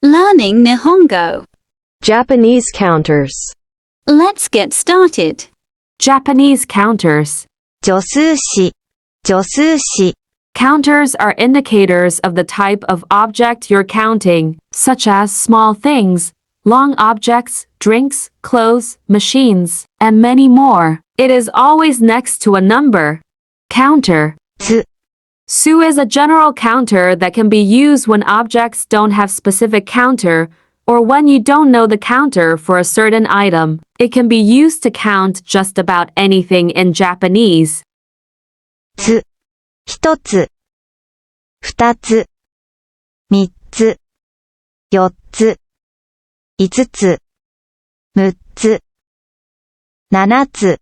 Learning Nihongo. Japanese counters. Let's get started. Japanese counters. 助数詞、助数詞。Counters are indicators of the type of object you're counting, such as small things, long objects, drinks, clothes, machines, and many more. It is always next to a number. Counter. つ、Su is a general counter that can be used when objects don't have specific counter or when you don't know the counter for a certain item. It can be used to count just about anything in Japanese. つ、一つ、二つ、三つ、四つ、五つ、六つ、七つ、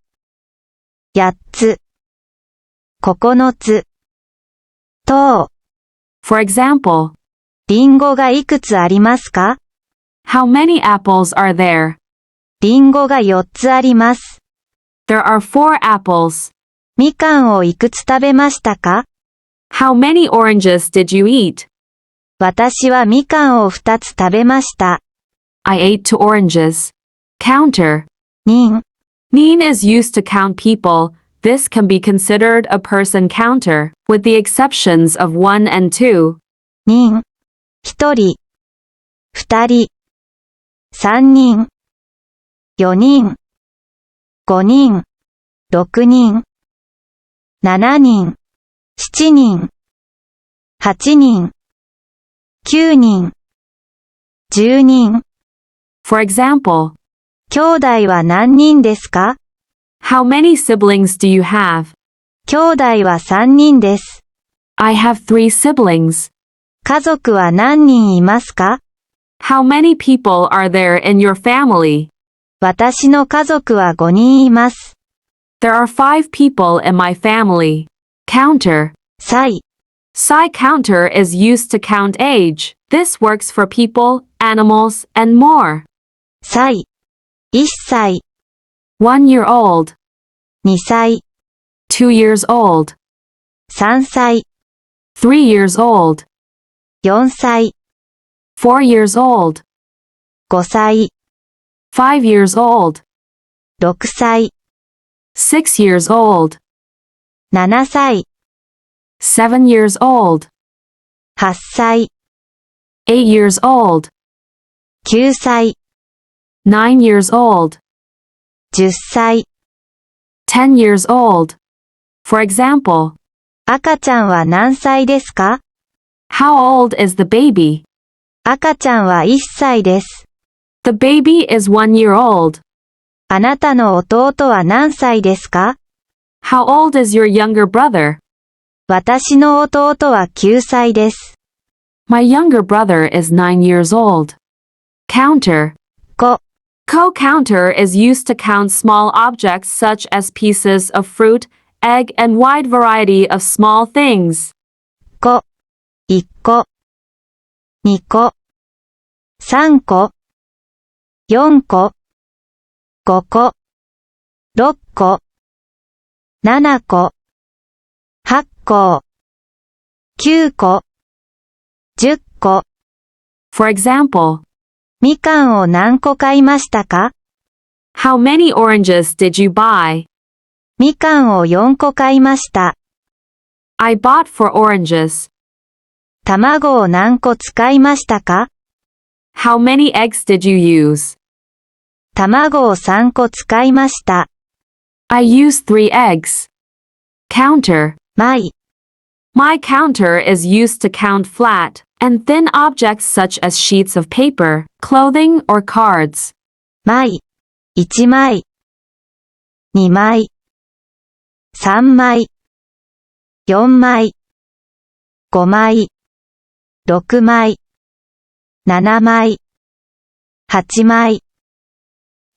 八つ、九つ、等。For example, リンゴがいくつありますか？ how many apples are there? リンゴが4つあります。There are 4 apples. みかんをいくつ食べましたか？ How many oranges did you eat? 私はみかんを2つ食べました。I ate 2 oranges. Counter. 人、Nin is used to count people. This can be considered a person counter, with the exceptions of 1 and 2. 人、1人、2人、3人、4人、5人、6人、7人、7人、8人、9人、10人。For example, 兄弟は何人ですか？ how many siblings do you have? 兄弟は3人です。I have 3 siblings. 家族は何人いますか？ How many people are there in your family? 私の家族は5人います。There are 5 people in my family. Counter. 歳、 Psi counter is used to count age. This works for people, animals, and more. 歳、1歳、 1 year old, 2歳、 2 years old, 3歳、 3 years old, 4歳、 4 years old, 5歳、 5 years old, 6歳、 6 years old, 7歳、 7 years old, 8歳、 8 years old, 9歳、 9 years old, 10歳。10 years old. For example, 赤ちゃんは何歳ですか？ how old is the baby? 赤ちゃんは1歳です。The baby is 1 year old. あなたの弟は何歳ですか？ How old is your younger brother? 私の弟は9歳です。My younger brother is 9 years old. Counter. 5、Co-counter is used to count small objects such as pieces of fruit, egg, and wide variety of small things. 個、1個、2個、3個、4個、5個、6個、7個、8個、9個、10個。For example, みかんを何個買いましたか？ how many oranges did you buy? みかんを4個買いました。I bought 4 oranges. 卵を何個使いましたか？ How many eggs did you use? 卵を3個使いました。I used 3 eggs. Counter. 枚、 My counter is used to count flat and thin objects such as sheets of paper, clothing, or cards. 枚、1枚、2枚、3枚、4枚、5枚、6枚、7枚、8枚、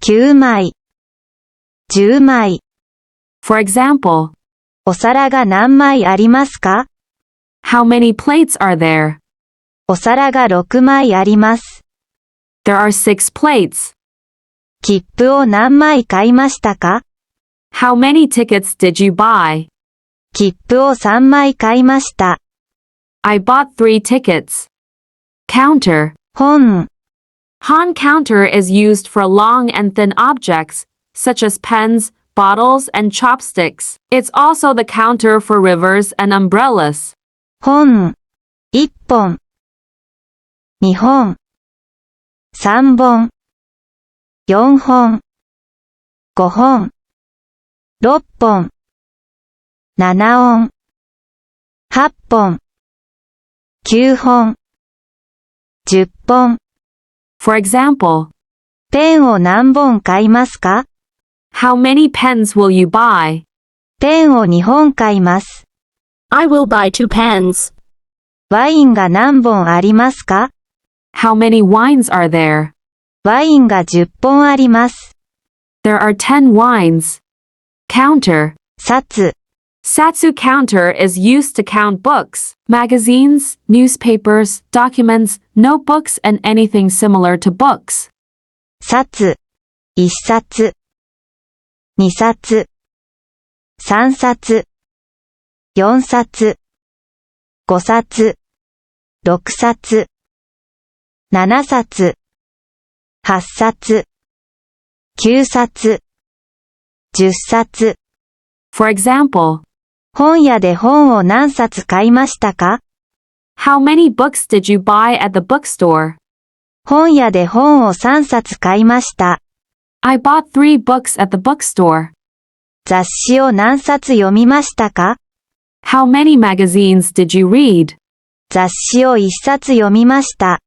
9枚、10枚。For example, お皿が何枚ありますか？ how many plates are there? お皿が6枚あります。There are 6 plates. 切符を何枚買いましたか？ How many tickets did you buy? 切符を3枚買いました。 I bought 3 tickets. Counter. 本、 Han counter is used for long and thin objects, such as pens, bottles, and chopsticks. It's also the counter for rivers and umbrellas. 本、1本、2本、3本、4本、5本、6本、7音、8本、9本、10本。For example, ペンを何本買いますか？ how many pens will you buy? ペンを2本買います。I will buy 2 pens. ワインが何本ありますか？ How many wines are there? ワインが10本あります。There are 10 wines. Counter. 冊、 Satsu counter is used to count books, magazines, newspapers, documents, notebooks, and anything similar to books. 冊、1冊、2冊、3冊、4冊、5冊、6冊、7冊、8冊、9冊、10冊。For example, 本屋で本を何冊買いましたか？ how many books did you buy at the bookstore? 本屋で本を3冊買いました。I bought 3 books at the bookstore. 雑誌を何冊読みましたか？ How many magazines did you read? 雑誌を1冊読みました。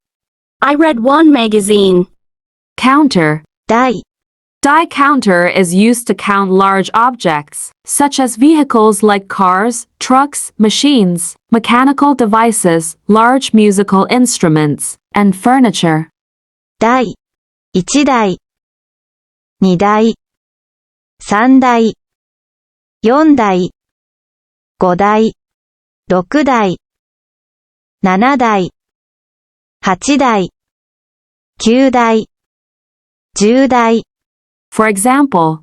I read 1 magazine. Counter. 台、 Die counter is used to count large objects, such as vehicles like cars, trucks, machines, mechanical devices, large musical instruments, and furniture. 台、1台、2台、3台、4台、5台、6台、7台、8台、9台、10台。For example,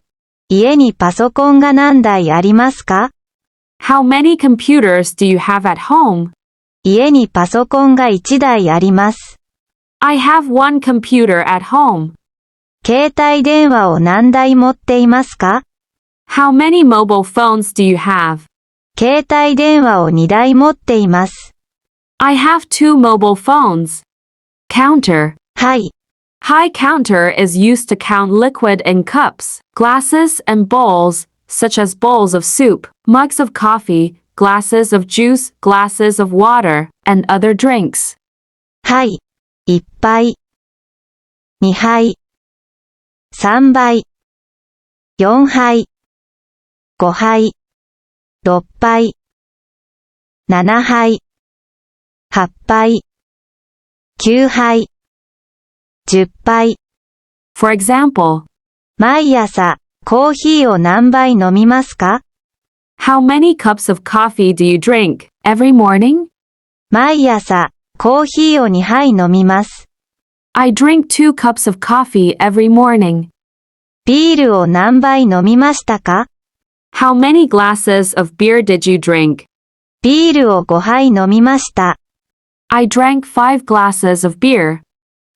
家にパソコンが何台ありますか？ how many computers do you have at home? 家にパソコンが1台あります。I have 1 computer at home. 携帯電話を何台持っていますか？ How many mobile phones do you have? 携帯電話を2台持っています。I have 2 mobile phones. Counter. はい、 High counter is used to count liquid in cups, glasses, and bowls, such as bowls of soup, mugs of coffee, glasses of juice, glasses of water, and other drinks. はい、1杯、2杯、3杯、4杯、5杯、6杯、7杯、8杯、9杯、10杯。For example, 毎朝、コーヒーを何杯飲みますか？ how many cups of coffee do you drink every morning? 毎朝、コーヒーを2杯飲みます。I drink 2 cups of coffee every morning. ビールを何杯飲みましたか？ How many glasses of beer did you drink? ビールを5杯飲みました。I drank 5 glasses of beer.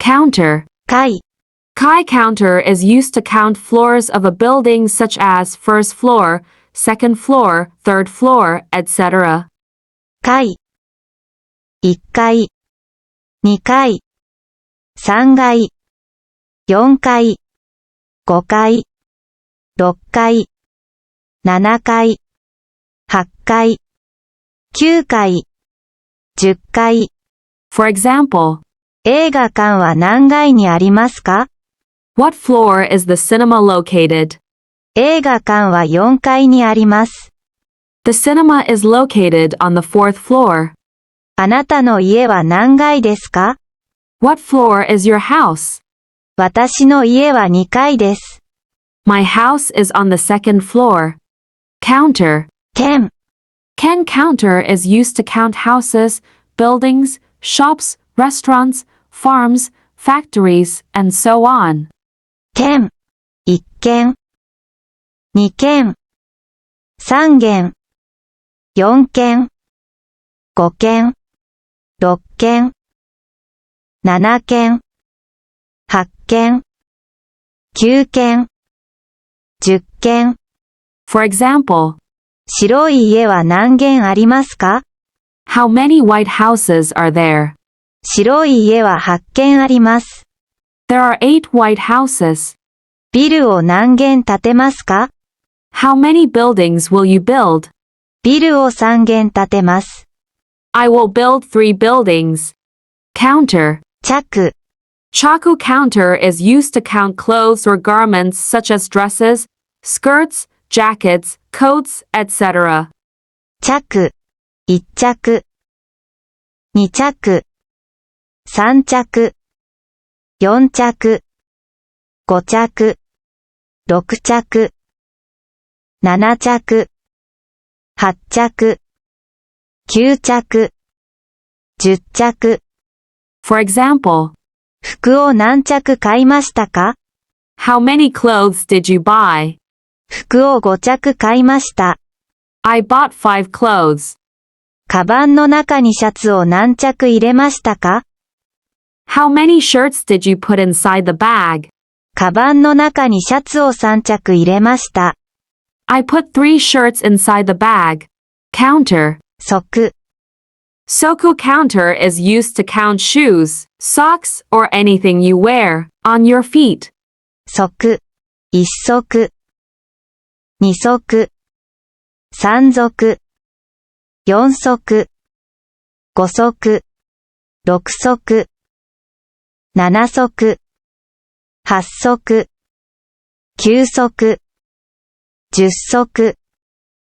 Counter. 階、 Kai counter is used to count floors of a building such as first floor, second floor, third floor, etc. 階、1階、2階、3階、4階、5階、6階、7階、8階、9階、10階。For example, 映画館は何階にありますか？ what floor is the cinema located? 映画館は4階にあります。The cinema is located on the 4th floor. あなたの家は何階ですか？ What floor is your house? 私の家は2階です。My house is on the 2nd floor. Counter. 県、 Ken counter is used to count houses, buildings, shops, restaurants, farms, factories, and so on. 県、1軒、2軒、3軒、4軒、5軒、6軒、7軒、8軒、9軒、10軒。For example, 白い家は何軒ありますか？ how many white houses are there? 白い家は8軒あります。There are 8 white houses. ビルを何軒建てますか？ How many buildings will you build? ビルを3軒建てます。I will build 3 buildings. Counter. 着、Chaku counter is used to count clothes or garments such as dresses, skirts, jackets, coats, etc. 着、1着、2着、3着、4着、5着、6着、7着、8着、9着、10着。For example, 服を何着買いましたか？ how many clothes did you buy? 服を5着買いました。I bought 5 clothes. カバンの中にシャツを何着入れましたか？ How many shirts did you put inside the bag? カバンの中にシャツを3着入れました。I put 3 shirts inside the bag. Counter. 足、Soku counter is used to count shoes, socks, or anything you wear on your feet. 足、1足、2足、3足、4足、5足、6足、7足、8足、9足、10足。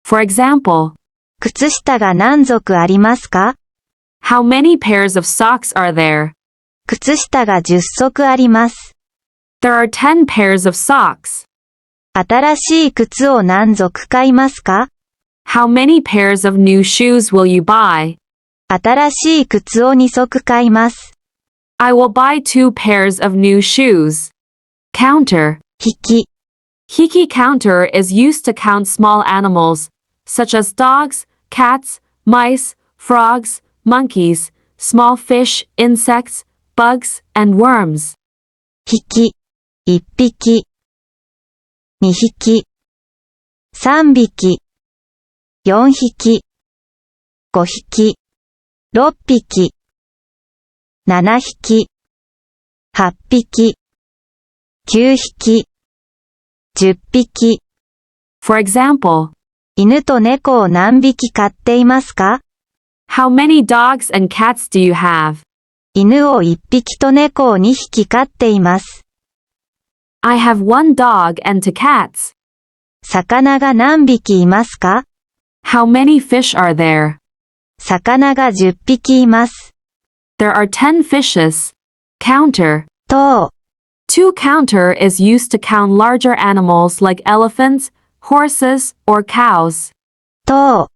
For example, 靴下が何足ありますか？ how many pairs of socks are there? 靴下が10足あります。There are 10 pairs of socks. 新しい靴を何足買いますか？ How many pairs of new shoes will you buy? 新しい靴を2足買います。I will buy 2 pairs of new shoes. Counter. 引き、 Hiki counter is used to count small animals, such as dogs, cats, mice, frogs, monkeys, small fish, insects, bugs, and worms. 引き、1匹、2匹、3匹、4匹、5匹、6匹、7匹、8匹、9匹、10匹。For example, 犬と猫を何匹飼っていますか？ how many dogs and cats do you have? 犬を1匹と猫を2匹飼っています。I have 1 dog and 2 cats. 魚が何匹いますか？ How many fish are there? 魚が10匹います。There are 10 fishes. Counter. 頭、 To counter is used to count larger animals like elephants, horses, or cows. 頭、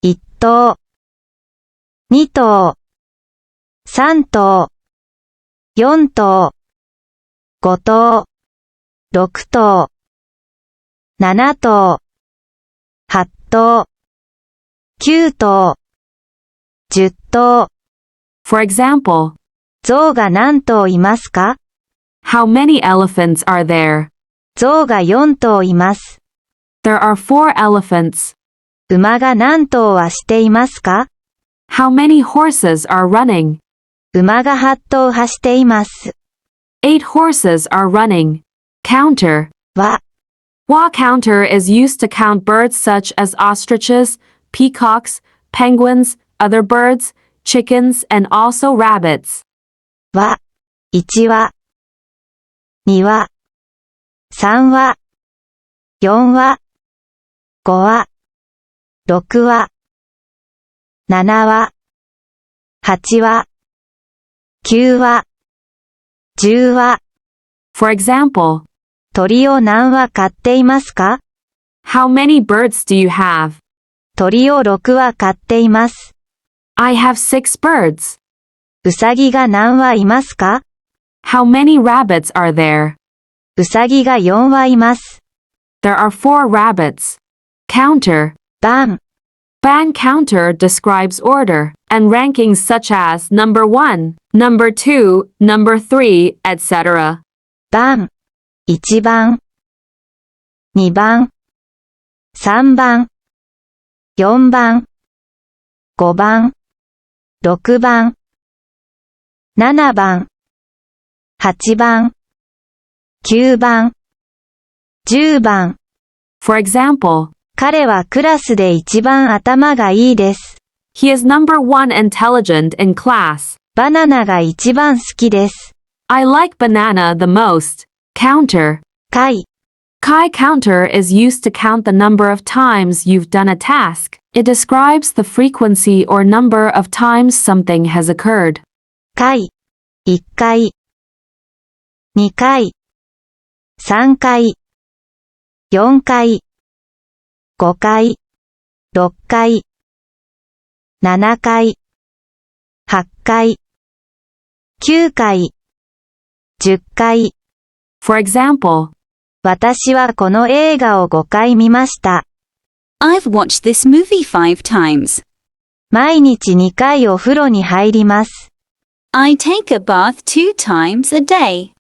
1頭、2頭、3頭、4頭、5頭、6頭、7頭、8頭、9頭、10頭。For example, 象が何頭いますか？ how many elephants are there? 象が4頭います。There are 4 elephants. 馬が何頭はしていますか？ How many horses are running? 馬が8頭走っています。 8 horses are running. Counter. は、 Wa counter is used to count birds such as ostriches, peacocks, penguins, other birds, chickens, and also rabbits. は、1は、2は、3は、4は、5は、6は、7は、8は、9は、10は。For example, 鳥を何羽飼っていますか？ how many birds do you have? 鳥を6羽飼っています。I have 6 birds. うさぎが何羽いますか？ How many rabbits are there? うさぎが4羽います。There are 4 rabbits. Counter. 番、 Ban counter describes order. and rankings such as number 1, number 2, number 3, etc. 番、1番、2番、3番、4番、5番、6番、7番、8番、9番、10番。For example, 彼はクラスで一番頭がいいです。he is number 1 intelligent in class. バナナが一番好きです。I like banana the most. Counter. 回、Kai counter is used to count the number of times you've done a task. It describes the frequency or number of times something has occurred. 回、1回、2回、3回、4回、5回、6回、7回、8回、9回、10回。For example, 私はこの映画を5回見ました。I've watched this movie 5 times. 毎日2回お風呂に入ります。I take a bath 2 times a day.